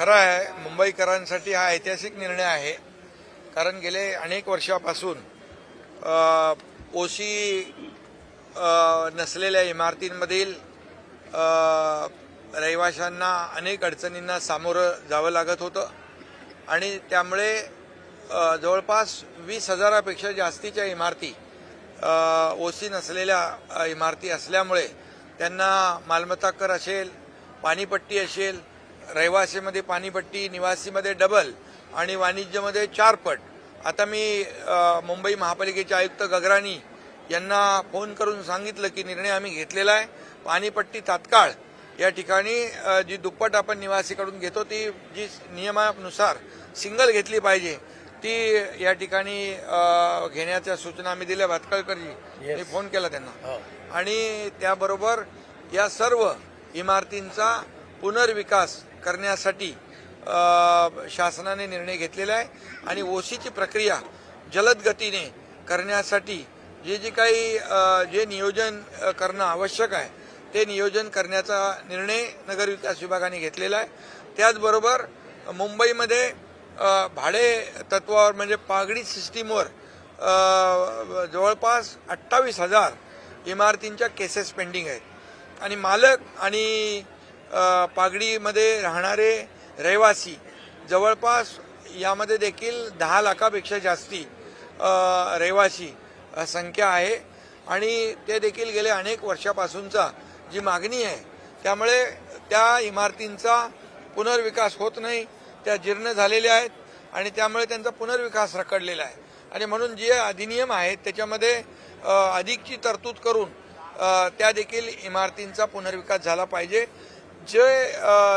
खरं आहे, मुंबईकरांसाठी हा ऐतिहासिक निर्णय आहे. कारण गेले अनेक वर्षापासून ओसी नसलेल्या इमारतींमधील रहिवाशांना अनेक अडचणींना सामोरं जावं लागत होतं आणि त्यामुळे जवळपास 20,000पेक्षा जास्तीच्या इमारती ओसी नसलेल्या इमारती असल्यामुळे त्यांना मालमत्ता कर असेल, पाणीपट्टी असेल, रहिवासीमध्ये पाणीपट्टी, निवासीमध्ये डबल आणि वाणिज्यमध्ये 4 पट. आता मी मुंबई महापालिकेचे आयुक्त गगराणी यांना फोन करून सांगितलं की निर्णय आम्ही घेतलेला आहे. पाणीपट्टी तात्काळ या ठिकाणी जी दुप्पट आपण निवासीकडून घेतो ती जी नियमानुसार सिंगल घेतली पाहिजे ती या ठिकाणी घेण्याच्या सूचना आम्ही दिल्या. भातखळकरजी मी फोन केला त्यांना आणि त्याबरोबर या सर्व इमारतींचा पुनर्विकास करण्यासाठी शासनाने निर्णय घेतलेला आहे आणि ओसीची प्रक्रिया जलद गतीने करण्यासाठी जे काही जे नियोजन करणं आवश्यक आहे ते नियोजन करण्याचा निर्णय नगरविकास विभागाने घेतलेला आहे. त्याचबरोबर मुंबईमध्ये भाडे तत्वावर म्हणजे पागडी सिस्टीमवर जवळपास 28,000 इमारतींच्या केसेस पेंडिंग आहेत आणि मालक आणि पागडीमध्ये राहणारे रहिवासी जवळपास यामध्ये देखील 10 लाखापेक्षा जास्ती रहिवासी संख्या आहे आणि ते देखील गेले अनेक वर्षापासूनचा जी मागणी आहे त्यामुळे त्या इमारतींचा पुनर्विकास होत नाही. त्या जीर्ण झालेल्या आहेत आणि त्यामुळे त्यांचा पुनर्विकास रखडलेला आहे आणि म्हणून जे अधिनियम आहेत त्याच्यामध्ये अधिकची तरतूद करून त्या देखील इमारतींचा पुनर्विकास झाला पाहिजे. जे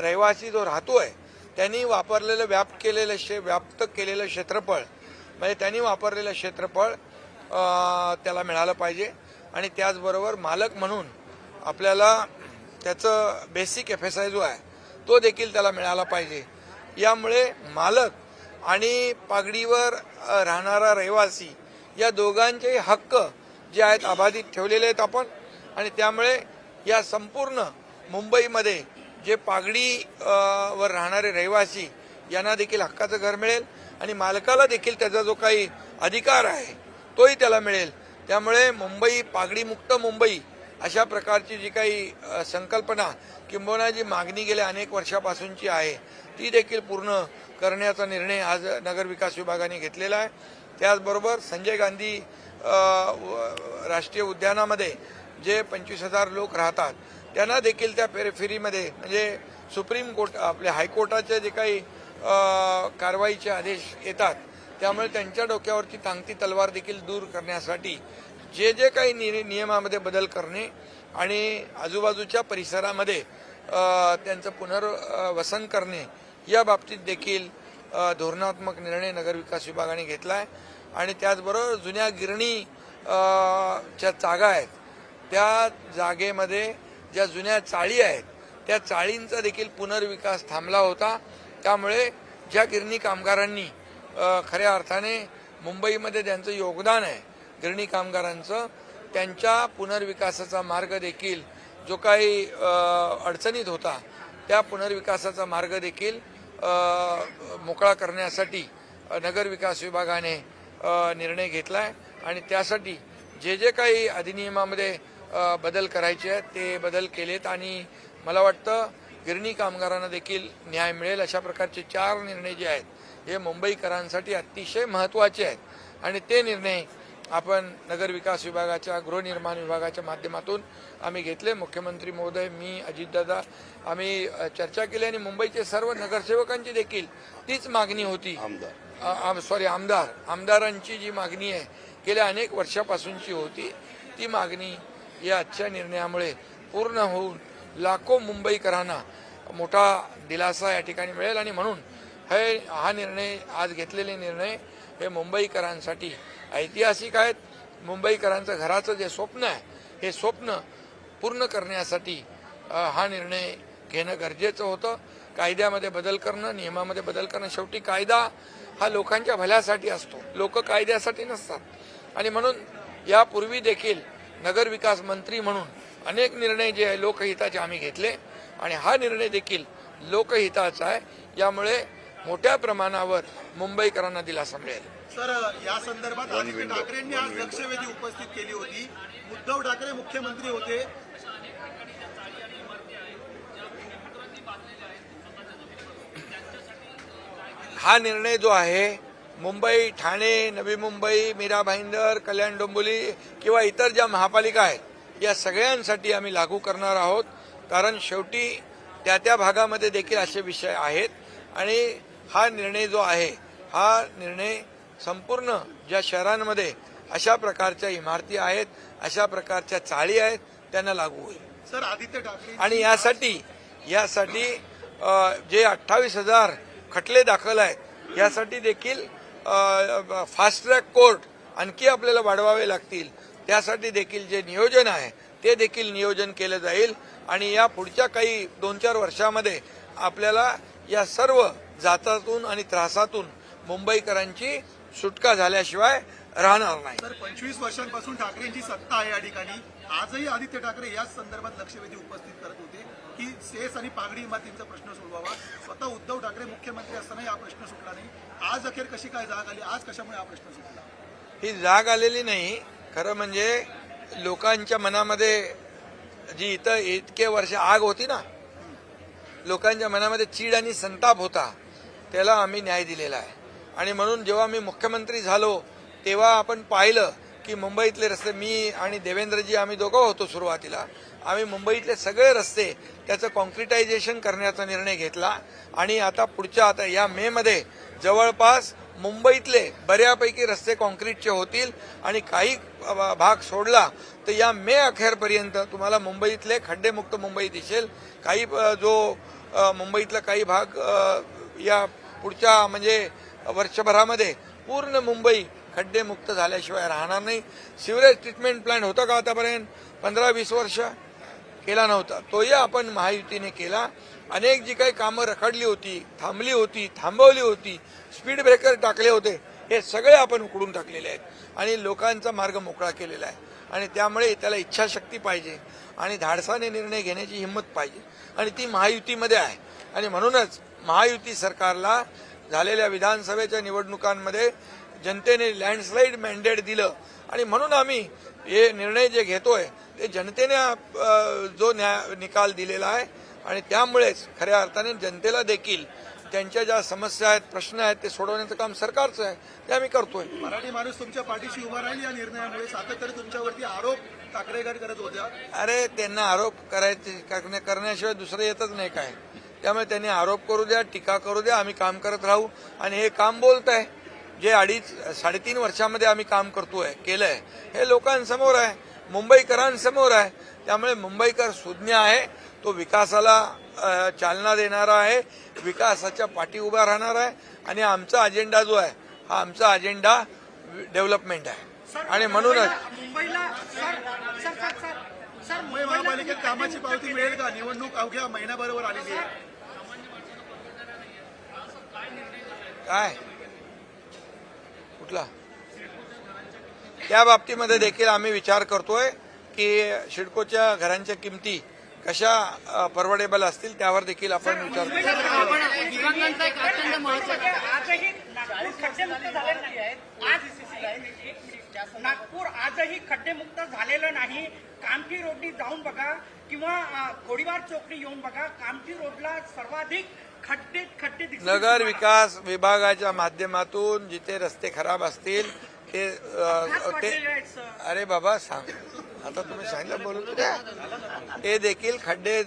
रहिवासी जो राहतोय त्यांनी वापरलेलं व्याप्त केलेलं क्षेत्रफळ म्हणजे त्यांनी वापरलेलं क्षेत्रफळ त्याला मिळालं पाहिजे आणि त्याचबरोबर मालक म्हणून आपल्याला त्याचं बेसिक FSI जो आहे तो देखील त्याला मिळाला पाहिजे. यामुळे मालक आणि पागडीवर राहणारा रहिवासी या दोघांचे हक्क जे आहेत अबाधित ठेवलेले आहेत आपण आणि त्यामुळे या संपूर्ण मुंबईमध्ये जे पागडी वर राहणारे रहिवासी यांना देखील हक्काचं घर मिळेल आणि मालकाला देखील त्याचा जो काही अधिकार आहे तोही त्याला मिळेल. त्यामुळे मुंबई पागडीमुक्त मुंबई अशा प्रकारची जी काही संकल्पना किंबहुना जी मागणी गेल्या अनेक वर्षापासूनची आहे ती देखील पूर्ण करण्याचा निर्णय आज नगरविकास विभागाने घेतलेला आहे. त्याचबरोबर संजय गांधी राष्ट्रीय उद्यानामध्ये जे 25,000 लोक राहतात त्यांना देखील त्या फेरीमध्ये म्हणजे सुप्रीम कोर्ट आपल्या हायकोर्टाचे जे काही कारवाईचे आदेश येतात त्यामुळे त्यांच्या डोक्यावरची टांगती तलवार देखील दूर करण्यासाठी जे काही नियमामध्ये बदल करणे आणि आजूबाजूच्या परिसरामध्ये त्यांचं पुनर्वसन करणे या बाबतीत देखील धोरणात्मक निर्णय नगरविकास विभागाने घेतला आहे. आणि त्याचबरोबर जुन्या गिरणीच्या जागा आहेत त्या जागेमध्ये ज्या जुन्या चाळी आहेत त्या चाळींचा देखील पुनर्विकास थांबला होता. त्यामुळे ज्या गिरणी कामगारांनी खऱ्या अर्थाने मुंबईमध्ये ज्यांचं योगदान आहे गिरणी कामगारांचं त्यांच्या पुनर्विकासाचा मार्ग देखील जो काही अडचणीत होता त्या पुनर्विकासाचा मार्ग देखील मोकळा करण्यासाठी नगरविकास विभागाने निर्णय घेतला आहे आणि त्यासाठी जे काही अधिनियमामध्ये बदल करायचे आहेत ते बदल केलेत आणि मला वाटतं गिरणी कामगारांना देखील न्याय मिळेल अशा प्रकारचे 4 निर्णय जे आहेत हे मुंबईकरांसाठी अतिशय महत्त्वाचे आहेत आणि ते निर्णय आपण नगरविकास विभागाच्या गृहनिर्माण विभागाच्या माध्यमातून आम्ही घेतले. मुख्यमंत्री महोदय, मी, अजितदादा आम्ही चर्चा केली आणि मुंबईचे सर्व नगरसेवकांची देखील तीच मागणी होती. आमदारांची जी मागणी आहे गेल्या अनेक वर्षापासूनची होती ती मागणी या आजच्या निर्णयामुळे पूर्ण होऊन लाखो मुंबईकरांना मोठा दिलासा या ठिकाणी मिळेल आणि म्हणून हा निर्णय आज घेतलेले निर्णय हे मुंबईकरांसाठी ऐतिहासिक आहेत. मुंबईकरांचं घराचं जे स्वप्न आहे हे स्वप्न पूर्ण करण्यासाठी हा निर्णय घेणं गरजेचं होतं. कायद्यामध्ये बदल करणं, नियमामध्ये बदल करणं, शेवटी कायदा हा लोकांच्या भल्यासाठी असतो, लोक कायद्यासाठी नसतात आणि म्हणून यापूर्वी देखील नगरविकास मंत्री म्हणून अनेक निर्णय जे लोकहिताचे आम्ही घेतले आणि हा निर्णय देखील लोकहिताचा आहे. यामुळे मोठ्या प्रमाणावर मुंबईकरांना दिलासा मिळेल. सर, या संदर्भात आदित्य ठाकरेंनी आज लक्षवेधी उपस्थित केली होती. उद्धव ठाकरे मुख्यमंत्री होते. हा निर्णय जो आहे मुंबई, ठाणे, नवी मुंबई, मीरा भाईंदर, कल्याण डोंबिवली किंवा इतर ज्या महापालिका आहेत या सगळ्यांसाठी आम्ही लागू करणार आहोत. कारण शेवटी त्या त्या भागामध्ये देखील असे विषय आहेत आणि हा निर्णय जो आहे हा निर्णय संपूर्ण ज्या शहरांमध्ये अशा प्रकारच्या इमारती आहेत, अशा प्रकारच्या चाळी आहेत त्यांना लागू होईल. सर, आदित्य ठाकरे आणि यासाठी जे 28,000 खटले दाखल आहेत यासाठी देखील फास्ट ट्रॅक कोर्ट आणखी आपल्याला वाढवावे लागतील. त्यासाठी देखील जे नियोजन आहे ते देखील नियोजन केलं जाईल आणि या पुढच्या काही 2-4 वर्षामध्ये आपल्याला या सर्व जाचातून आणि त्रासातून मुंबईकरांची सुटका झाल्याशिवाय राहणार नाही. सर, 25 वर्षांपासून ठाकरेंची सत्ता आहे या ठिकाणी. आजही आदित्य ठाकरे याच संदर्भात लक्षवेधी उपस्थित करत होते की सेस आणि पागडी इमारतींचा प्रश्न सोडवावा. स्वतः उद्धव ठाकरे मुख्यमंत्री असताना हा प्रश्न सुटला नाही. आज अखेर कशी काय जाग आली? आज कशामुळे हा प्रश्न सुटला? ही जाग आलेली नाही. खरं म्हणजे लोकांच्या मनामध्ये जी इतके वर्ष आग होती ना, लोकांच्या मनामध्ये चीड आणि संताप होता, त्याला आम्ही न्याय दिलेला आहे. आणि म्हणून जेव्हा मी मुख्यमंत्री झालो तेव्हा आपण पाहिलं की मुंबईतले रस्ते, मी आणि देवेंद्रजी आम्ही दोघं होतो सुरुवातीला, आम्ही मुंबईतले सगळे रस्ते त्याचं कॉन्क्रिटायझेशन करण्याचा निर्णय घेतला. आणि आता या मेमध्ये जवळपास मुंबईतले बऱ्यापैकी रस्ते कॉन्क्रीटचे होतील आणि काही भाग सोडला तर या मे अखेरपर्यंत तुम्हाला मुंबईतले खड्डेमुक्त मुंबई दिसेल. काही मुंबईतला काही भाग या पुढच्या म्हणजे वर्षभरामध्ये पूर्ण मुंबई खड्डेमुक्त झाल्याशिवाय राहणार नाही. सिवरेज ट्रीटमेंट प्लांट होता का आतापर्यंत? 15-20 वर्ष केला नव्हता. तोही आपण महायुतीने केला. अनेक जी काही कामं रखडली होती, थांबली होती, थांबवली होती, स्पीड ब्रेकर टाकले होते, हे सगळे आपण उकडून टाकलेले आहेत आणि लोकांचा मार्ग मोकळा केलेला आहे. आणि त्यामुळे त्याला इच्छाशक्ती पाहिजे आणि धाडसाने निर्णय घेण्याची हिंमत पाहिजे आणि ती महायुतीमध्ये आहे. आणि म्हणूनच महायुती सरकारला झालेल्या विधानसभेच्या निवडणुकांमध्ये जनतेने लँडस्लाईड मॅन्डेट दिलं आणि म्हणून आम्ही हे निर्णय जे घेतोय ते जनतेने जो निकाल दिलेला आहे आणि त्यामुळेच खऱ्या अर्थाने जनतेला देखील त्यांच्या ज्या समस्या आहेत, प्रश्न आहेत ते सोडवण्याचं काम सरकारचं आहे, ते आम्ही करतोय. मराठी माणूस तुमच्या पाठीशी उभा राहील या निर्णयामुळे. सातत्याने तुमच्यावरती आरोप ठाकरेकर करत होत्या. अरे त्यांना आरोप करण्याशिवाय दुसरं येतच नाही काय. त्यामुळे त्यांनी आरोप करू द्या, टीका करू द्या, आम्ही काम करत राहू. आणि हे काम बोलत आहे जे 2.5-3.5 वर्षामध्ये आम्ही काम केलंय हे लोकांसमोर आहे, मुंबईकरांसमोर आहे. त्यामुळे मुंबईकर सुज्ञ आहे, तो विकासाला चालना देणारा आहे, विकासाच्या पाठी उभा राहणार आहे. आणि आमचा अजेंडा जो आहे हा आमचा अजेंडा डेव्हलपमेंट आहे. आणि म्हणूनच मुंबई महापालिकेत कामाची पावती मिळेल का? निवडणूक अवघ्या महिन्याबरोबर आलेली आहे. काय कुठला त्या बाबतीमध्ये देखील आम्ही विचार करतोय की सिडकोच्या घरांच्या किमती कशा परवडेबल असतील त्यावर देखील आपण विचार करतो. नागपूर आजही खड्डेमुक्त झालेलं नाही. कामठी रोडनी जाऊन बघा किंवा गोडीबार चौकडी येऊन बघा, कामठी रोडला सर्वाधिक खड्डे नगर विकास विभागाच्या माध्यमातून जिथे रस्ते खराब असतील ते अरे बाबा सांग, आता तुम्ही सांगितलं बोलू ते देखील खड्डे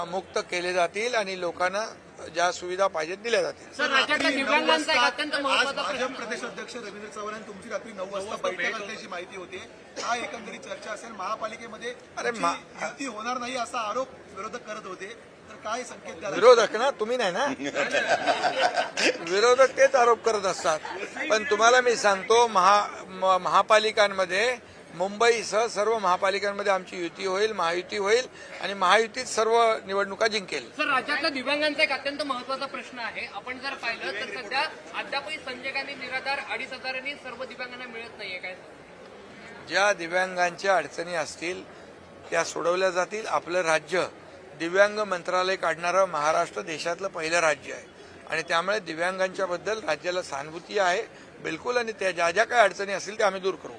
मुक्त केले जातील आणि लोकांना ज्या सुविधा पाहिजेत दिल्या जातील. आज भाजप प्रदेश अध्यक्ष रवींद्र चव्हाण यांनी तुमची रात्री 9 वाजता बैठक असल्याची माहिती होते. हा एकंदरीत चर्चा असेल. महापालिकेमध्ये युती होणार नाही असा आरोप विरोधक करत होते, तर काय संकेत द्याल? विरोधक ना, तुम्ही नाही ना. विरोधक तेच आरोप करत असतात. पण तुम्हाला मी सांगतो महापालिकांमध्ये मुंबईसह सर्व महापालिकांमध्ये आमची युती होईल, महायुती होईल आणि महायुतीत सर्व निवडणुका जिंकेल. सर, राज्यातल्या दिव्यांगांचा एक अत्यंत महत्वाचा प्रश्न आहे. आपण जर पाहिलं तर सध्या अद्यापही संजय गांधी निराधार 2,500 सर्व दिव्यांगांना मिळत नाहीये. काय ज्या दिव्यांगांच्या अडचणी असतील त्या सोडवल्या जातील. आपलं राज्य दिव्यांग मंत्रालय काढणारं महाराष्ट्र देशातलं पहिलं राज्य आहे आणि त्यामुळे दिव्यांगांच्या बद्दल राज्याला सहानुभूती आहे बिलकुल, आणि त्या ज्या ज्या काही अडचणी असतील त्या आम्ही दूर करू.